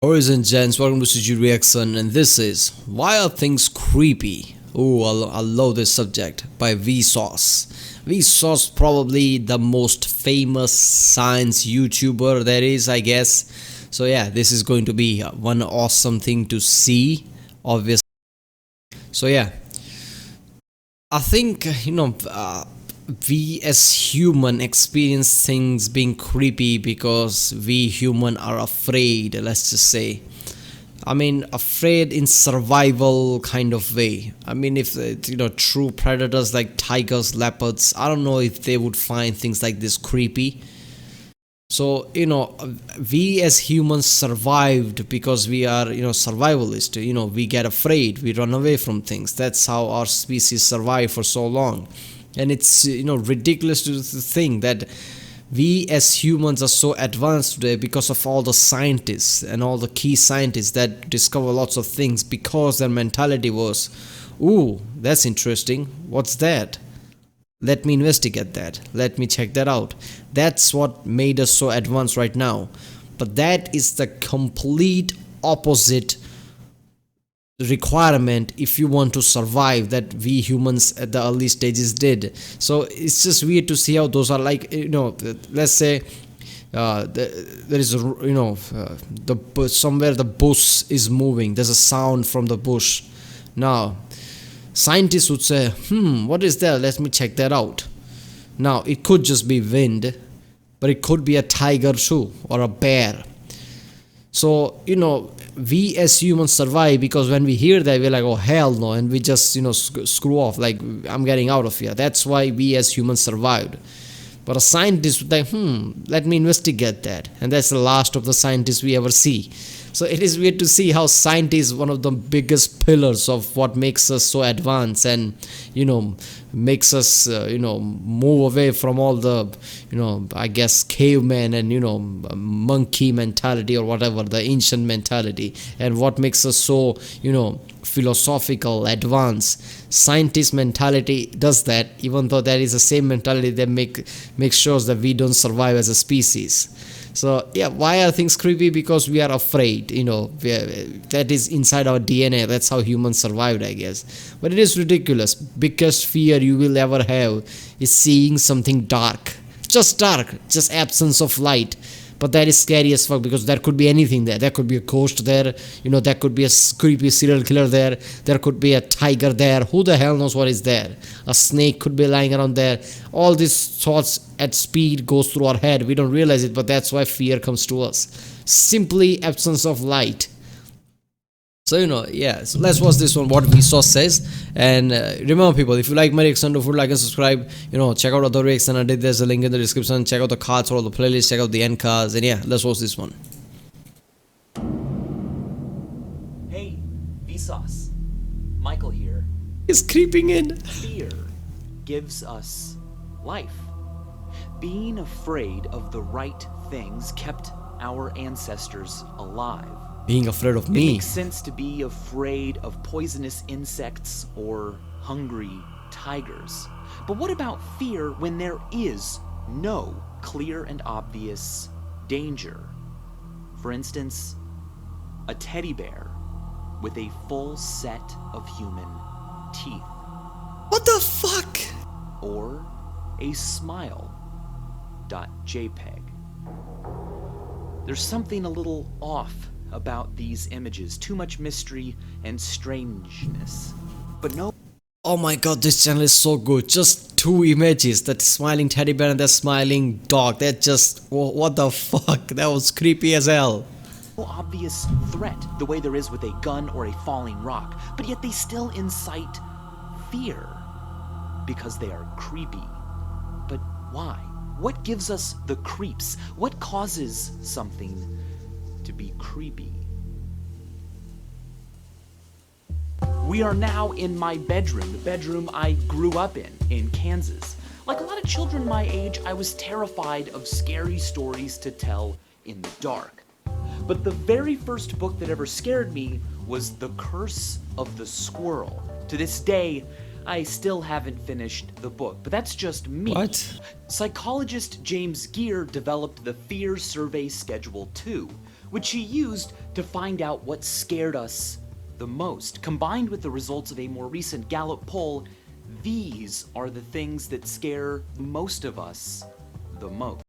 Boys and gents, welcome to CG Reaction, and this is Why Are Things Creepy? Oh, I love this subject by Vsauce. Vsauce, probably the most famous science YouTuber there is, I guess. So yeah, this is going to be one awesome thing to see, obviously. So yeah, I think we as human experience things being creepy because we human are afraid, let's just say. I mean, afraid in survival kind of way. I mean, if true predators like tigers, leopards, I don't know if they would find things like this creepy. So we as humans survived because we are survivalist. We get afraid, we run away from things. That's how our species survived for so long. And it's ridiculous to think that we as humans are so advanced today because of all the scientists and all the key scientists that discover lots of things, because their mentality was, ooh, that's interesting, what's that, let me investigate that, let me check that out. That's what made us so advanced right now. But that is the complete opposite requirement if you want to survive, that we humans at the early stages did. So it's just weird to see how those are like, let's say there is the somewhere the bush is moving, there's a sound from the bush. Now scientists would say, what is that, let me check that out. Now it could just be wind, but it could be a tiger too, or a bear. So we as humans survive because when we hear that, we're like, oh hell no, and we just screw off, like, I'm getting out of here. That's why we as humans survived. But a scientist would like, let me investigate that, and that's the last of the scientists we ever see. So it is weird to see how science is one of the biggest pillars of what makes us so advanced, and makes us move away from all the I guess caveman and monkey mentality, or whatever, the ancient mentality, and what makes us so philosophical, advanced. Scientist mentality does that, even though that is the same mentality that makes sure that we don't survive as a species. So yeah, why are things creepy? Because we are afraid. That is inside our DNA. That's how humans survived, I guess. But it is ridiculous. Biggest fear you will ever have is seeing something dark. Just absence of light. But that is scary as fuck, because there could be anything there. There could be a ghost there. There could be a creepy serial killer there. There could be a tiger there. Who the hell knows what is there? A snake could be lying around there. All these thoughts at speed goes through our head. We don't realize it, but that's why fear comes to us. Simply absence of light. So yeah, so let's watch this one, what Vsauce says. And remember people, if you like my reaction, don't forget to like and subscribe. Check out other reaction I did, there's a link in the description. Check out the cards for all the playlists, check out the end cards, and yeah, let's watch this one. Hey, Vsauce. Michael here. He's creeping in. Fear gives us life. Being afraid of the right things kept our ancestors alive. Being afraid of It me. makes sense to be afraid of poisonous insects or hungry tigers. But what about fear when there is no clear and obvious danger? For instance, a teddy bear with a full set of human teeth. What the fuck? Or a smile. .jpg. There's something a little off about these images. Too much mystery and strangeness. But no. Oh my god, this channel is so good. Just two images, that smiling teddy bear and that smiling dog. That just, what the fuck? That was creepy as hell. No obvious threat the way there is with a gun or a falling rock, but yet they still incite fear because they are creepy. But why? What gives us the creeps? What causes something to be creepy? We are now in my bedroom, the bedroom I grew up in Kansas. Like a lot of children my age, I was terrified of scary stories to tell in the dark. But the very first book that ever scared me was The Curse of the Squirrel. To this day, I still haven't finished the book, but that's just me. What? Psychologist James Geer developed the Fear Survey Schedule 2, which she used to find out what scared us the most. Combined with the results of a more recent Gallup poll, these are the things that scare most of us the most.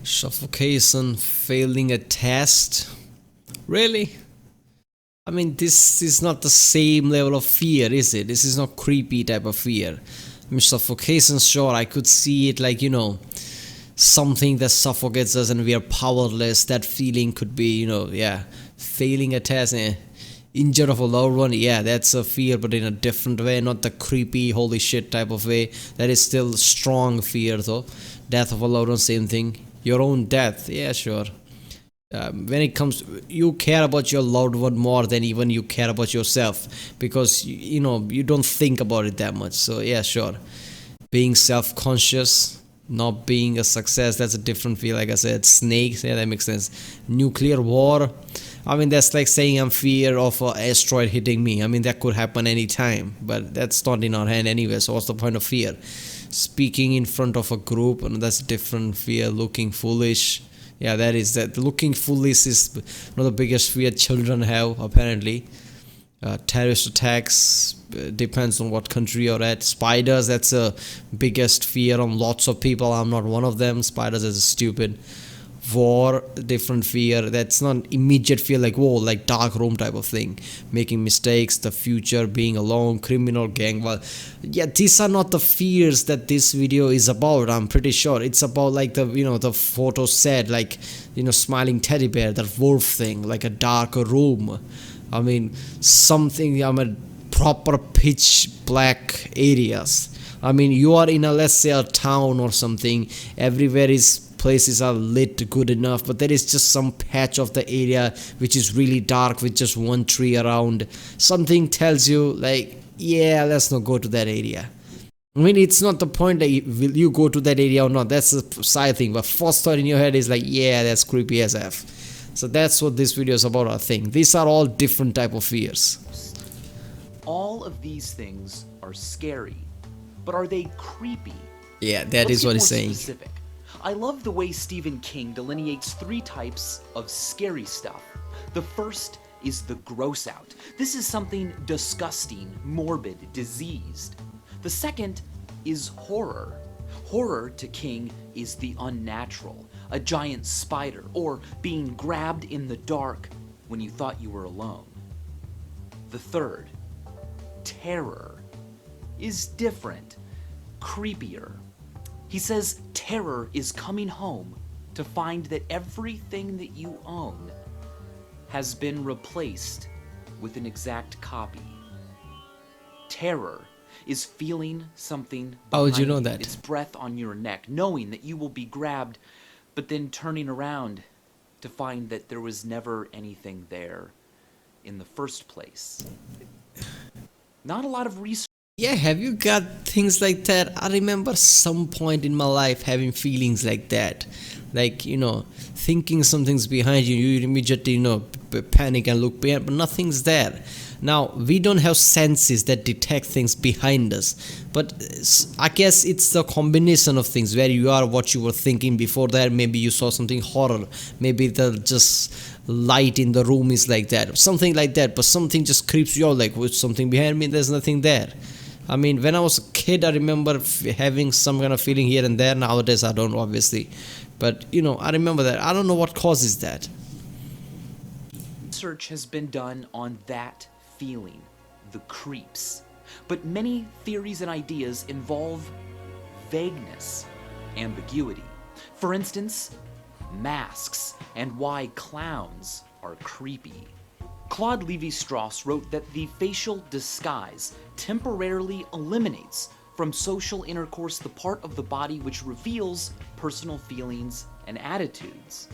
Suffocation, failing a test. Really? I mean, this is not the same level of fear, is it? This is not creepy type of fear. I mean, suffocation, sure, I could see it like, something that suffocates us and we are powerless. That feeling could be, yeah. Failing a test, injured of a loved one, yeah, that's a fear, but in a different way, not the creepy, holy shit type of way. That is still strong fear, though. Death of a loved one, same thing. Your own death, yeah, sure. When it comes, you care about your loved one more than even you care about yourself, because you don't think about it that much. So yeah, sure. Being self-conscious, not being a success, that's a different feel. Like I said, snakes, yeah, that makes sense. Nuclear war, I mean, that's like saying I'm fear of an asteroid hitting me. I mean, that could happen anytime, but that's not in our hand anyway. So what's the point of fear? Speaking in front of a group, and that's different fear. Looking foolish, yeah, that. Looking foolish is one of the biggest fear children have, apparently. Terrorist attacks, depends on what country you're at. Spiders, that's a biggest fear on lots of people. I'm not one of them. Spiders is stupid. War, different fear. That's not immediate fear like whoa, like dark room type of thing. Making mistakes, the future, being alone, criminal, gang. Well, yeah, these are not the fears that this video is about. I'm pretty sure it's about like the photo said, like smiling teddy bear, that wolf thing, like a dark room. I mean, something. I mean, proper pitch black areas. I mean, you are in a, let's say, a town or something. Everywhere is places are lit good enough, but there is just some patch of the area which is really dark with just one tree around. Something tells you like, yeah, let's not go to that area. I mean, it's not the point that will you go to that area or not. That's a side thing. But first thought in your head is like, yeah, that's creepy as F. So that's what this video is about, I think. These are all different type of fears. All of these things are scary, but are they creepy? Yeah, that is what he's saying. Specific. I love the way Stephen King delineates 3 types of scary stuff. The first is the gross out. This is something disgusting, morbid, diseased. The second is horror. Horror to King is the unnatural, a giant spider, or being grabbed in the dark when you thought you were alone. The third, terror, is different, creepier. He says terror is coming home to find that everything that you own has been replaced with an exact copy. Terror is feeling something How would you know behind that? its breath on your neck, knowing that you will be grabbed, but then turning around to find that there was never anything there in the first place. Not a lot of research. Yeah, have you got things like that? I remember some point in my life having feelings like that. Like, thinking something's behind you, you immediately, panic and look behind, but nothing's there. Now, we don't have senses that detect things behind us, but I guess it's the combination of things, where you are, what you were thinking before that. Maybe you saw something horror, maybe the just light in the room is like that, something like that, but something just creeps you out, like with something behind me, there's nothing there. I mean, when I was a kid, I remember having some kind of feeling here and there. Nowadays, I don't, obviously. But, I remember that. I don't know what causes that. Research has been done on that feeling, the creeps. But many theories and ideas involve vagueness, ambiguity. For instance, masks and why clowns are creepy. Claude Lévi-Strauss wrote that the facial disguise temporarily eliminates from social intercourse the part of the body which reveals personal feelings and attitudes.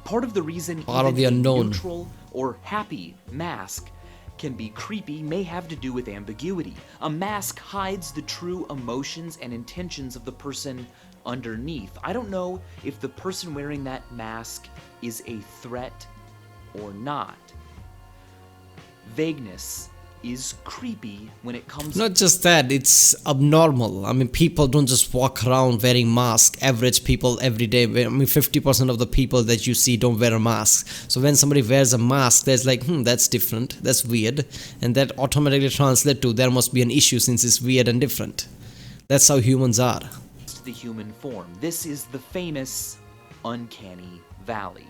Part of the reason even a neutral or happy mask can be creepy may have to do with ambiguity. A mask hides the true emotions and intentions of the person underneath. I don't know if the person wearing that mask is a threat or not. Vagueness is creepy when it comes Not just that, it's abnormal. I mean, people don't just walk around wearing masks. Average people every day, I mean, 50% of the people that you see don't wear a mask. So when somebody wears a mask, there's like, that's different, that's weird. And that automatically translates to there must be an issue since it's weird and different. That's how humans are. the human form. This is the famous uncanny valley.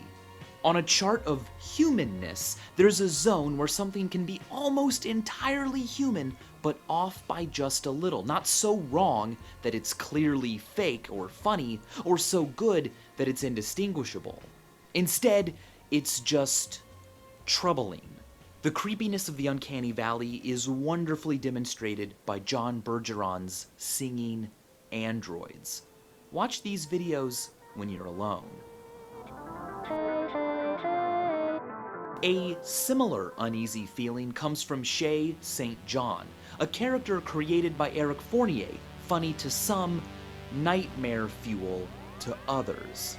On a chart of humanness, there's a zone where something can be almost entirely human, but off by just a little. Not so wrong that it's clearly fake or funny, or so good that it's indistinguishable. Instead, it's just troubling. The creepiness of the uncanny valley is wonderfully demonstrated by John Bergeron's Singing Androids. Watch these videos when you're alone. A similar uneasy feeling comes from Shay St. John, a character created by Eric Fournier, funny to some, nightmare fuel to others.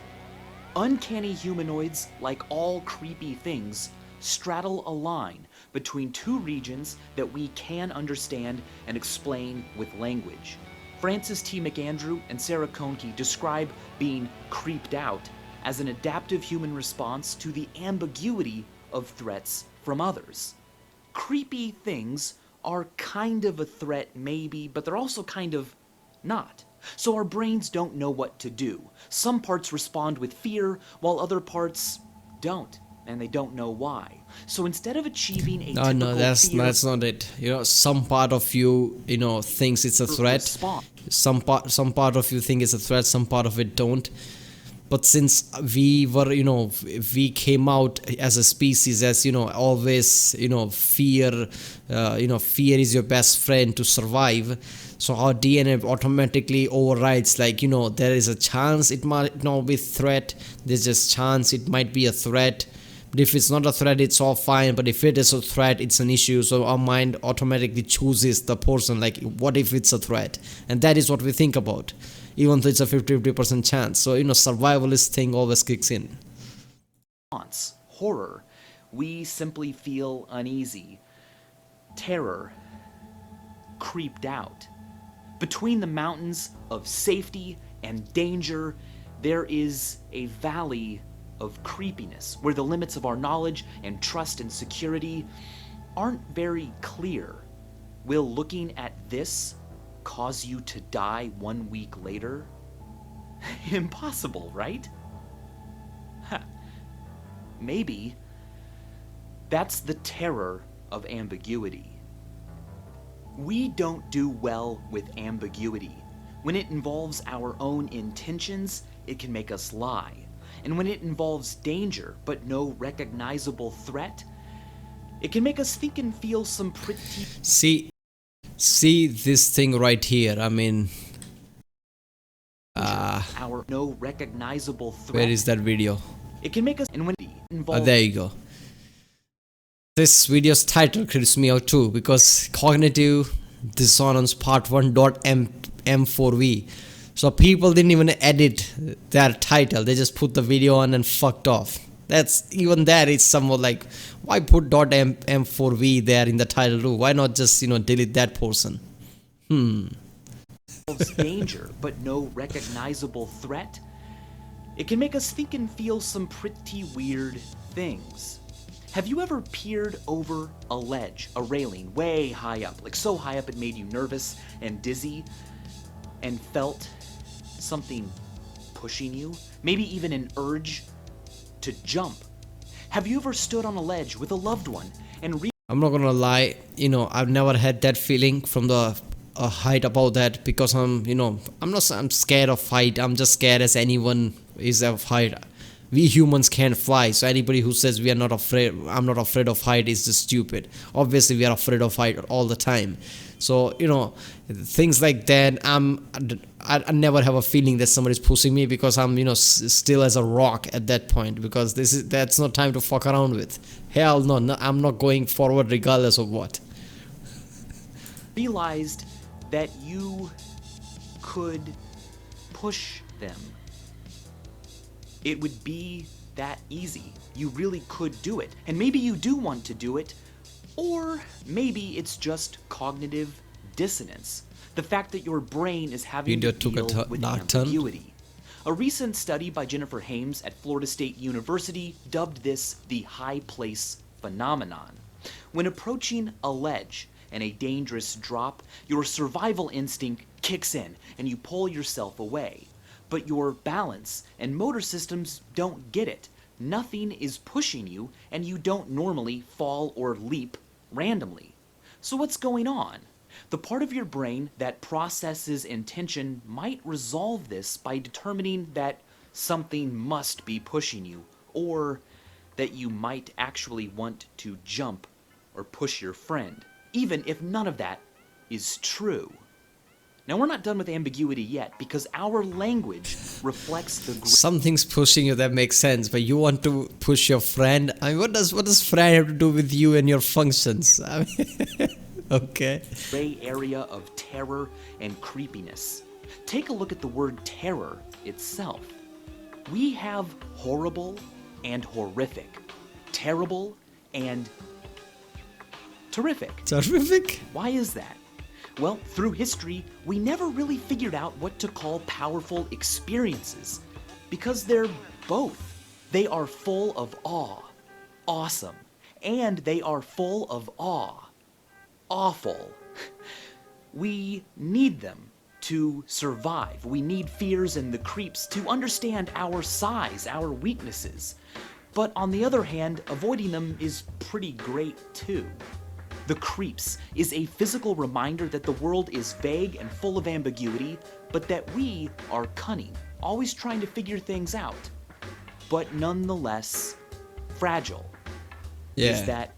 Uncanny humanoids, like all creepy things, straddle a line between two regions that we can understand and explain with language. Francis T. McAndrew and Sarah Kohnke describe being creeped out as an adaptive human response to the ambiguity of threats from others. Creepy things are kind of a threat maybe, but they're also kind of not. So our brains don't know what to do. Some parts respond with fear, while other parts don't, and they don't know why. So instead of achieving a typical No, that's not it. Some part of you, thinks it's a threat. response, Some part of you think it's a threat. Some part of it don't. But since we were, we came out as a species as, always, fear, fear is your best friend to survive. So our DNA automatically overrides, like, there is a chance it might not be a threat. There's just chance it might be a threat. But if it's not a threat, it's all fine. But if it is a threat, it's an issue. So our mind automatically chooses the person, like, what if it's a threat? And that is what we think about, even though it's a 50% chance. So, survivalist thing always kicks in. horror, we simply feel uneasy. Terror, creeped out. Between the mountains of safety and danger, there is a valley of creepiness, where the limits of our knowledge and trust and security aren't very clear. Will looking at this cause you to die 1 week later? Impossible, right? Maybe. That's the terror of ambiguity. We don't do well with ambiguity. When it involves our own intentions, it can make us lie. And when it involves danger, but no recognizable threat, it can make us think and feel some pretty... See this thing right here. I mean, our no recognizable threat. where is that video? It can make us... And when it involves... There you go. This video's title creeps me out too, because cognitive dissonance part 1.m4v. So people didn't even edit their title, they just put the video on and fucked off. That's even there, it's somewhat like, why put .m4v there in the title too? Why not just delete that portion? Danger, but no recognizable threat. It can make us think and feel some pretty weird things. Have you ever peered over a ledge, a railing, way high up, like so high up it made you nervous and dizzy, and felt something pushing you? Maybe even an urge to jump. Have you ever stood on a ledge with a loved one and I'm not gonna lie, I've never had that feeling from the height about that, because I'm scared of height. I'm just scared as anyone is of height. We humans can't fly, so anybody who says I'm not afraid of height is just stupid. Obviously we are afraid of height all the time. So things like that, I never have a feeling that somebody's pushing me, because I'm still as a rock at that point, because that's not time to fuck around with. Hell no, I'm not going forward regardless of what. realized that you could push them? It would be that easy. You really could do it. And maybe you do want to do it, Or maybe it's just cognitive dissonance, the fact that your brain is having Video to took a deal with dark turn. ambiguity. A recent study by Jennifer Hames at Florida State University dubbed this the high place phenomenon. When approaching a ledge and a dangerous drop, your survival instinct kicks in and you pull yourself away. But your balance and motor systems don't get it. Nothing is pushing you, and you don't normally fall or leap randomly. So what's going on? The part of your brain that processes intention might resolve this by determining that something must be pushing you, or that you might actually want to jump or push your friend, even if none of that is true. Now, we're not done with ambiguity yet, because our language reflects the Something's pushing you, that makes sense, but you want to push your friend. I mean, what does friend have to do with you and your functions? I mean, okay. gray area of terror and creepiness. Take a look at the word terror itself. We have horrible and horrific, terrible and terrific. Terrific? Why is that? Well, through history, we never really figured out what to call powerful experiences, because they're both. They are full of awe, awesome, and they are full of awe, awful. We need them to survive. We need fears and the creeps to understand our size, our weaknesses. But on the other hand, avoiding them is pretty great too. The creeps is a physical reminder that the world is vague and full of ambiguity, but that we are cunning, always trying to figure things out, but nonetheless fragile. Yeah. Is that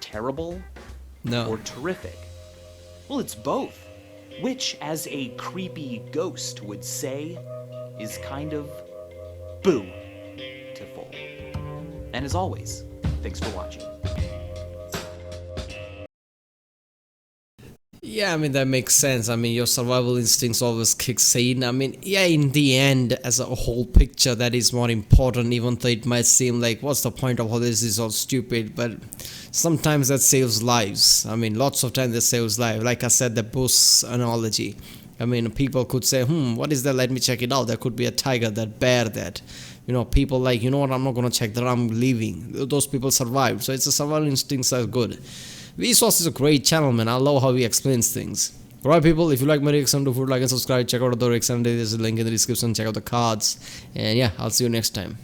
terrible No. or terrific? Well, it's both, which, as a creepy ghost would say, is kind of boo-tiful. And as always, thanks for watching. Yeah, I mean, that makes sense. I mean, your survival instincts always kicks in. I mean, yeah, in the end, as a whole picture, that is more important, even though it might seem like, what's the point of all this? Is all stupid. But sometimes that saves lives. I mean, lots of times that saves lives. Like I said, the bush analogy. I mean, people could say, what is that? Let me check it out. There could be a tiger, that bear, that. You know, people like, you know what, I'm not going to check that, I'm leaving. Those people survived. So it's a survival instincts are good. Vsauce is a great channel, man. I love how he explains things. Alright, people, if you like my reaction to food, like and subscribe. Check out the reaction. There's a link in the description. Check out the cards. And yeah, I'll see you next time.